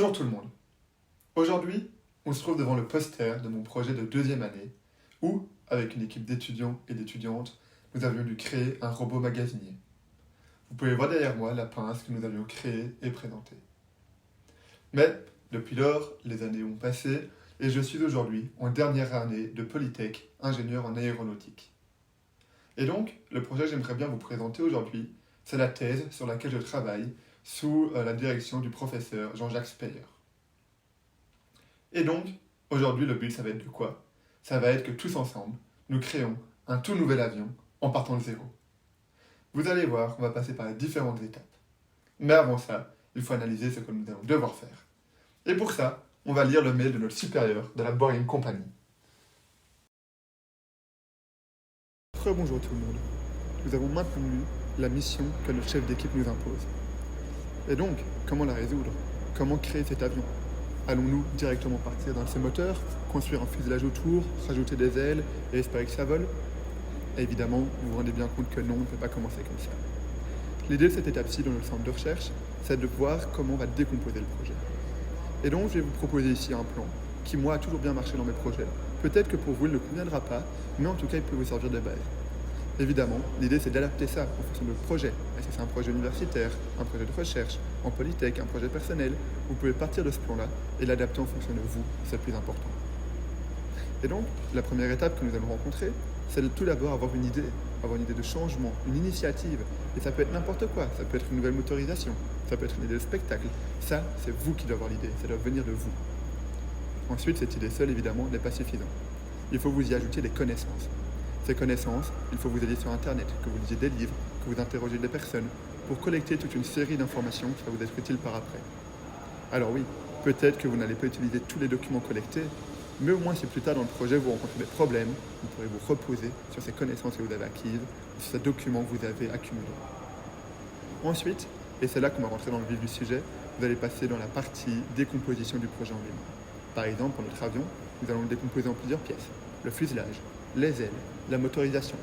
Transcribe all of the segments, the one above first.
Bonjour tout le monde. Aujourd'hui, on se trouve devant le poster de mon projet de deuxième année où, avec une équipe d'étudiants et d'étudiantes, nous avions dû créer un robot magasinier. Vous pouvez voir derrière moi la pince que nous avions créée et présentée. Mais, depuis lors, les années ont passé et je suis aujourd'hui en dernière année de Polytech, ingénieur en aéronautique. Et donc, le projet que j'aimerais bien vous présenter aujourd'hui, c'est la thèse sur laquelle je travaille sous la direction du professeur Jean-Jacques Speyer. Et donc, aujourd'hui, le but, ça va être de quoi? Ça va être que tous ensemble, nous créons un tout nouvel avion en partant de zéro. Vous allez voir, on va passer par les différentes étapes. Mais avant ça, il faut analyser ce que nous allons devoir faire. Et pour ça, on va lire le mail de notre supérieur de la Boring Company. Rebonjour tout le monde. Nous avons maintenu la mission que notre chef d'équipe nous impose. Et donc, comment la résoudre? Comment créer cet avion? Allons-nous directement partir dans ses moteurs, construire un fuselage autour, rajouter des ailes et espérer que ça vole? Évidemment, vous vous rendez bien compte que non, on ne peut pas commencer comme ça. L'idée de cette étape-ci dans notre centre de recherche, c'est de voir comment on va décomposer le projet. Et donc, je vais vous proposer ici un plan qui, moi, a toujours bien marché dans mes projets. Peut-être que pour vous, il ne conviendra pas, mais en tout cas, il peut vous servir de base. Évidemment, l'idée c'est d'adapter ça en fonction de votre projet. Est-ce que c'est un projet universitaire, un projet de recherche, en polytech, un projet personnel? Vous pouvez partir de ce plan-là et l'adapter en fonction de vous, c'est le plus important. Et donc, la première étape que nous allons rencontrer, c'est de tout d'abord avoir une idée de changement, une initiative. Et ça peut être n'importe quoi, ça peut être une nouvelle motorisation, ça peut être une idée de spectacle. Ça, c'est vous qui devez avoir l'idée, ça doit venir de vous. Ensuite, cette idée seule, évidemment, n'est pas suffisante. Il faut vous y ajouter des connaissances. Ces connaissances, il faut vous aider sur Internet, que vous lisiez des livres, que vous interrogez des personnes, pour collecter toute une série d'informations qui va vous être utile par après. Alors oui, peut-être que vous n'allez pas utiliser tous les documents collectés, mais au moins si plus tard dans le projet vous rencontrez des problèmes, vous pourrez vous reposer sur ces connaissances que vous avez acquises, sur ces documents que vous avez accumulés. Ensuite, et c'est là qu'on va rentrer dans le vif du sujet, vous allez passer dans la partie décomposition du projet en lui-même. Par exemple, pour notre avion, nous allons le décomposer en plusieurs pièces. Le fuselage, les ailes, la motorisation.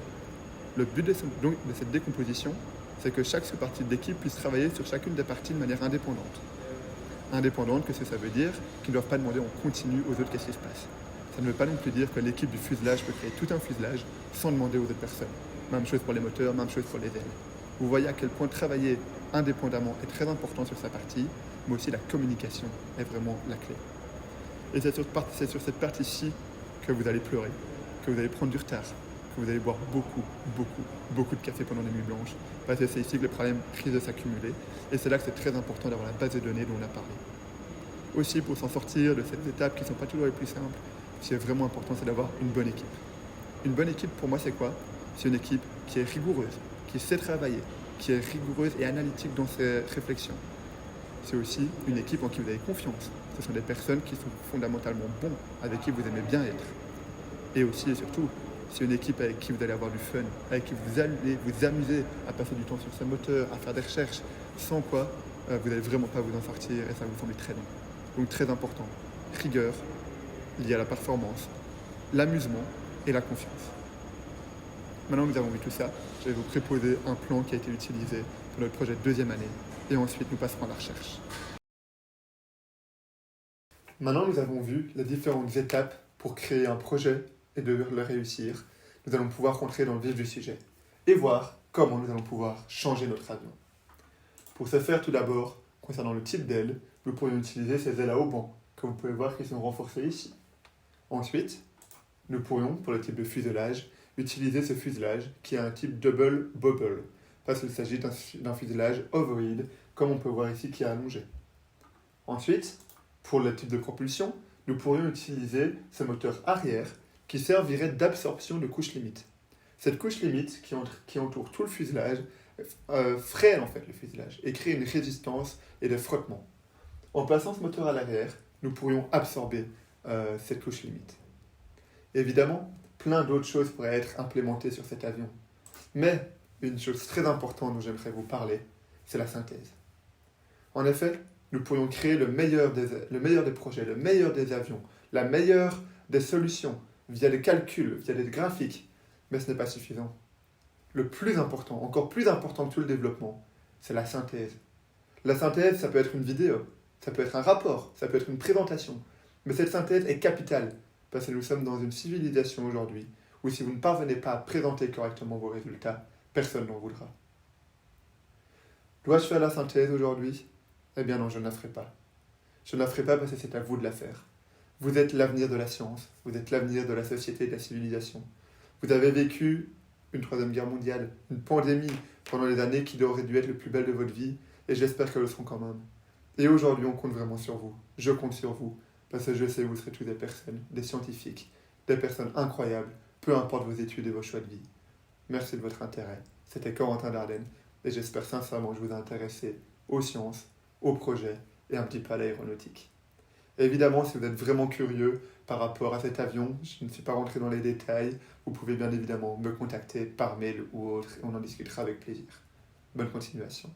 Le but de cette décomposition, c'est que chaque sous-partie de l'équipe puisse travailler sur chacune des parties de manière indépendante. Indépendante, qu'est-ce que ça veut dire? Qu'ils ne doivent pas demander en continu aux autres qu'est-ce qui se passe. Ça ne veut pas non plus dire que l'équipe du fuselage peut créer tout un fuselage sans demander aux autres personnes. Même chose pour les moteurs, même chose pour les ailes. Vous voyez à quel point travailler indépendamment est très important sur sa partie, mais aussi la communication est vraiment la clé. Et c'est sur cette partie-ci que vous allez pleurer, que vous allez prendre du retard, que vous allez boire beaucoup de café pendant les nuits blanches, parce que c'est ici que les problèmes risquent de s'accumuler, et c'est là que c'est très important d'avoir la base de données dont on a parlé. Aussi, pour s'en sortir de ces étapes qui ne sont pas toujours les plus simples, ce qui est vraiment important, c'est d'avoir une bonne équipe. Une bonne équipe, pour moi, c'est quoi? C'est une équipe qui est rigoureuse, qui sait travailler, qui est rigoureuse et analytique dans ses réflexions. C'est aussi une équipe en qui vous avez confiance. Ce sont des personnes qui sont fondamentalement bons, avec qui vous aimez bien être. Et aussi et surtout, c'est une équipe avec qui vous allez avoir du fun, avec qui vous allez vous amuser à passer du temps sur ce moteur, à faire des recherches, sans quoi vous n'allez vraiment pas vous en sortir et ça va vous sembler très long. Donc très important, rigueur, liée à la performance, l'amusement et la confiance. Maintenant que nous avons vu tout ça, je vais vous proposer un plan qui a été utilisé pour notre projet de deuxième année et ensuite nous passerons à la recherche. Maintenant nous avons vu les différentes étapes pour créer un projet et de le réussir, nous allons pouvoir rentrer dans le vif du sujet et voir comment nous allons pouvoir changer notre avion. Pour ce faire, tout d'abord, concernant le type d'aile, nous pourrions utiliser ces ailes à haubans, que vous pouvez voir qui sont renforcées ici. Ensuite, nous pourrions, pour le type de fuselage, utiliser ce fuselage qui a un type double bubble, parce qu'il s'agit d'un fuselage ovoïde, comme on peut voir ici qui est allongé. Ensuite, pour le type de propulsion, nous pourrions utiliser ce moteur arrière qui servirait d'absorption de couche limite. Cette couche limite qui entoure tout le fuselage freine en fait le fuselage et crée une résistance et des frottements. En plaçant ce moteur à l'arrière, nous pourrions absorber cette couche limite. Évidemment, plein d'autres choses pourraient être implémentées sur cet avion. Mais une chose très importante dont j'aimerais vous parler, c'est la synthèse. En effet, nous pourrions créer le meilleur des projets, le meilleur des avions, la meilleure des solutions, via des calculs, via des graphiques, mais ce n'est pas suffisant. Le plus important, encore plus important que tout le développement, c'est la synthèse. La synthèse, ça peut être une vidéo, ça peut être un rapport, ça peut être une présentation. Mais cette synthèse est capitale, parce que nous sommes dans une civilisation aujourd'hui où si vous ne parvenez pas à présenter correctement vos résultats, personne n'en voudra. Dois-je faire la synthèse aujourd'hui? Eh bien non, je ne la ferai pas. Je ne la ferai pas parce que c'est à vous de la faire. Vous êtes l'avenir de la science, vous êtes l'avenir de la société et de la civilisation. Vous avez vécu une troisième guerre mondiale, une pandémie pendant les années qui auraient dû être les plus belles de votre vie, et j'espère qu'elles le seront quand même. Et aujourd'hui, on compte vraiment sur vous. Je compte sur vous, parce que je sais que vous serez tous des personnes, des scientifiques, des personnes incroyables, peu importe vos études et vos choix de vie. Merci de votre intérêt. C'était Corentin Dardenne, et j'espère sincèrement que je vous ai intéressé aux sciences, aux projets et un petit peu à l'aéronautique. Évidemment, si vous êtes vraiment curieux par rapport à cet avion, je ne suis pas rentré dans les détails, vous pouvez bien évidemment me contacter par mail ou autre et on en discutera avec plaisir. Bonne continuation.